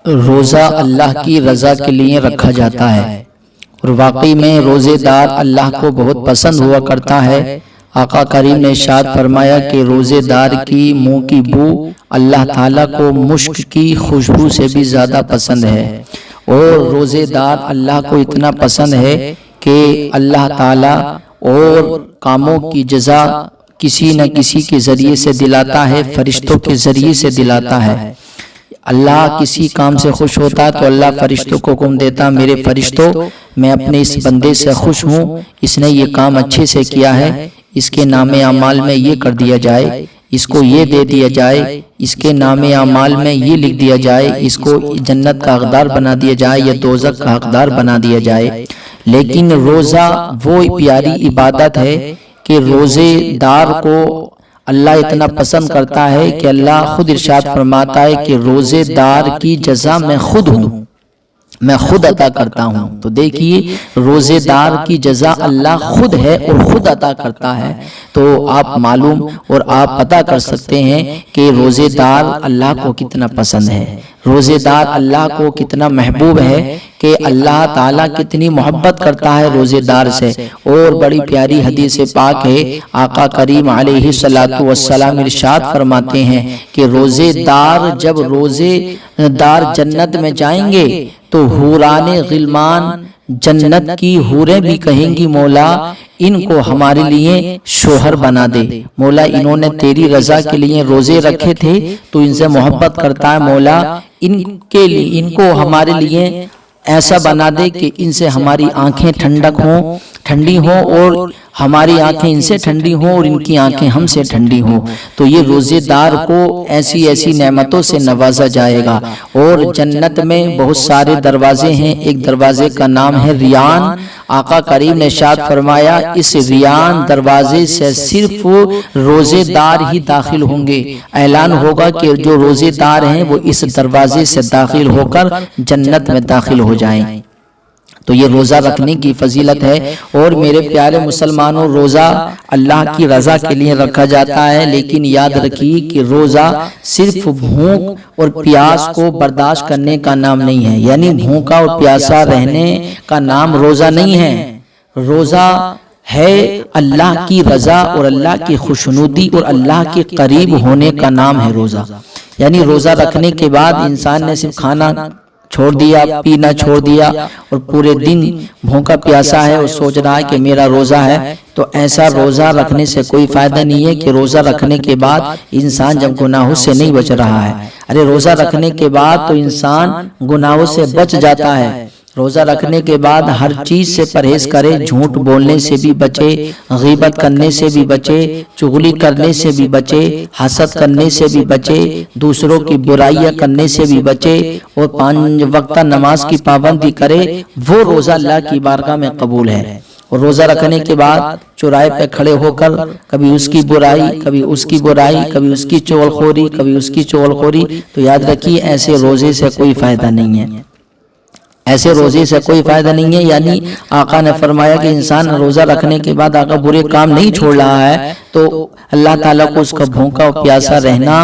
روزہ اللہ کی رضا کے لیے رکھا جاتا ہے، اور واقعی میں روزے دار اللہ کو بہت پسند ہوا کرتا ہے۔ آقا کریم نے ارشاد فرمایا کہ روزے دار کی منہ کی بو اللہ تعالیٰ کو مشک کی خوشبو سے بھی زیادہ پسند ہے، اور روزے دار اللہ کو اتنا پسند ہے کہ اللہ تعالیٰ اور کاموں کی جزا کسی نہ کسی کے ذریعے سے دلاتا ہے، فرشتوں کے ذریعے سے دلاتا ہے۔ اللہ کسی کام سے خوش ہوتا تو اللہ فرشتوں کو حکم دیتا، میرے فرشتوں میں اپنے اس بندے سے خوش ہوں، اس نے یہ کام اچھے سے کیا ہے، اس کے نام اعمال میں یہ کر دیا جائے، اس کو یہ دے دیا جائے، اس کے نام اعمال میں یہ لکھ دیا جائے، اس کو جنت کا حقدار بنا دیا جائے یا دوزخ کا حقدار بنا دیا جائے۔ لیکن روزہ وہ پیاری عبادت ہے کہ روزے دار کو اللہ اتنا پسند کرتا ہے کہ اللہ خود ارشاد فرماتا ہے کہ روزے دار کی جزا میں خود ہوں، میں خود عطا کرتا ہوں۔ تو دیکھیے روزے دار کی جزا اللہ خود ہے اور خود عطا کرتا ہے، تو آپ معلوم اور آپ پتہ کر سکتے ہیں کہ روزے دار اللہ کو کتنا پسند ہے، روزے دار اللہ کو کتنا محبوب ہے، کہ اللہ تعالیٰ کتنی محبت کرتا ہے روزے دار سے۔ اور بڑی پیاری حدیث پاک ہے، آقا کریم علیہ السلام ارشاد فرماتے ہیں کہ روزے دار جب روزے دار جنت میں جائیں گے تو حوران غلمان جنت کی حوریں بھی کہیں گی مولا ان کو ہمارے لیے شوہر بنا دے، مولا انہوں نے تیری رضا کے لیے روزے رکھے تھے تو ان سے محبت کرتا ہے، مولا ان کے لیے ان کو ہمارے لیے ایسا بنا دے کہ ان سے ہماری آنکھیں ٹھنڈی ہوں اور ہماری آنکھیں ان سے ٹھنڈی ہوں اور ان کی آنکھیں ہم سے ٹھنڈی ہوں۔ تو یہ روزے دار کو ایسی نعمتوں سے نوازا جائے گا۔ اور جنت میں بہت سارے دروازے ہیں، ایک دروازے کا نام ہے ریان۔ آقا کریم نے ارشاد فرمایا اس ریان دروازے سے صرف روزے دار ہی داخل ہوں گے، اعلان ہوگا کہ جو روزے دار ہیں وہ اس دروازے سے داخل ہو کر جنت میں داخل ہو جائیں۔ تو یہ روزہ رکھنے کی فضیلت ہے۔ اور میرے پیارے مسلمانوں، روزہ اللہ کی رضا کے لیے رکھا جاتا ہے، لیکن یاد رکھیے کہ روزہ صرف بھوک اور پیاس کو برداشت کرنے کا نام نہیں ہے، یعنی بھوکا اور پیاسا رہنے کا نام روزہ نہیں ہے۔ روزہ ہے اللہ کی رضا اور اللہ کی خوشنودی اور اللہ کے قریب ہونے کا نام ہے روزہ۔ یعنی روزہ رکھنے کے بعد انسان نے صرف کھانا چھوڑ دیا، پینا چھوڑ دیا اور پورے دن بھوکا پیاسا ہے اور سوچ رہا ہے کہ میرا روزہ ہے، تو ایسا روزہ رکھنے سے کوئی فائدہ نہیں ہے کہ روزہ رکھنے کے بعد انسان جب گناہوں سے نہیں بچ رہا ہے۔ ارے روزہ رکھنے کے بعد تو انسان گناہوں سے بچ جاتا ہے، روزہ رکھنے کے بعد ہر چیز سے پرہیز کرے، جھوٹ بولنے سے بھی بچے، غیبت کرنے سے بھی بچے، چغلی کرنے سے بھی بچے، حسد کرنے سے بھی بچے، دوسروں کی برائیاں کرنے سے بھی بچے، اور 5 وقتہ نماز کی پابندی کرے، وہ روزہ اللہ کی بارگاہ میں قبول ہے۔ اور روزہ رکھنے کے بعد چوراہے پہ کھڑے ہو کر کبھی اس کی برائی، کبھی اس کی برائی، کبھی اس کی چغلخوری، کبھی اس کی چغلخوری، تو یاد رکھیے ایسے روزے سے کوئی فائدہ نہیں ہے، ایسے روزے سے کوئی فائدہ نہیں ہے۔ یعنی آقا نے فرمایا کہ انسان روزہ رکھنے کے بعد آقا برے کام نہیں چھوڑ رہا ہے تو اللہ تعالیٰ کو اس کا بھوکا اور پیاسا رہنا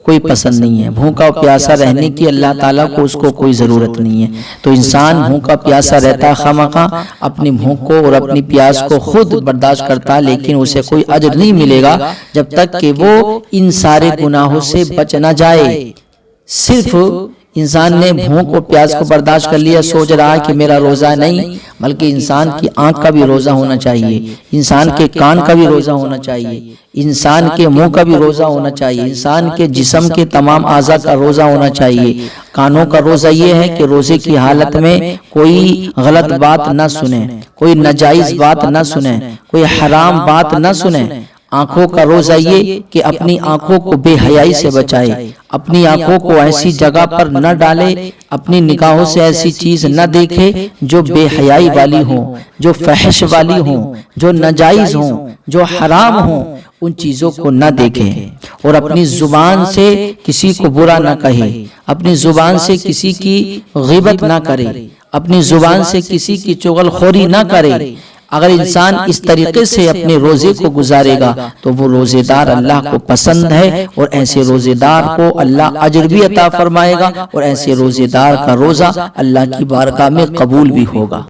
کوئی پسند نہیں ہے، بھوکا اور پیاسا رہنے کی اللہ تعالیٰ کو اس کو کوئی ضرورت نہیں ہے۔ تو انسان بھوکا پیاسا رہتا ہے خامخواہ، اپنی بھوک کو اور اپنی پیاس کو خود برداشت کرتا ہے، لیکن اسے کوئی اجر نہیں ملے گا جب تک کہ وہ ان سارے گناہوں سے بچ نہ جائے۔ صرف انسان نے بھوک اور پیاس کو برداشت کر لیا، سوچ رہا ہے کہ میرا روزہ نہیں، بلکہ انسان کی آنکھ کا بھی روزہ ہونا چاہیے، انسان کے کان کا بھی روزہ ہونا چاہیے، انسان کے منہ کا بھی روزہ ہونا چاہیے، انسان کے جسم کے تمام اعضاء کا روزہ ہونا چاہیے۔ کانوں کا روزہ یہ ہے کہ روزے کی حالت میں کوئی غلط بات نہ سنیں، کوئی ناجائز بات نہ سنیں، کوئی حرام بات نہ سنیں۔ آنکھوں کا روزہ یہ کہ اپنی آنکھوں کو بے حیائی سے بچائے، اپنی آنکھوں کو ایسی جگہ پر نہ ڈالے، اپنی نگاہوں سے ایسی چیز نہ دیکھے جو بے حیائی والی ہوں، جو فحش والی ہوں، جو ناجائز ہوں، جو حرام ہوں، ان چیزوں کو نہ دیکھے۔ اور اپنی زبان سے کسی کو برا نہ کہے، اپنی زبان سے کسی کی غیبت نہ کرے، اپنی زبان سے کسی کی چغلخوری نہ کرے، اگر انسان اس طریقے سے اپنے روزے کو گزارے گا تو وہ روزے دار اللہ کو پسند ہے، اور ایسے روزے دار کو اللہ اجر بھی عطا فرمائے گا، اور ایسے روزے دار کا روزہ اللہ کی بارگاہ میں قبول بھی ہوگا۔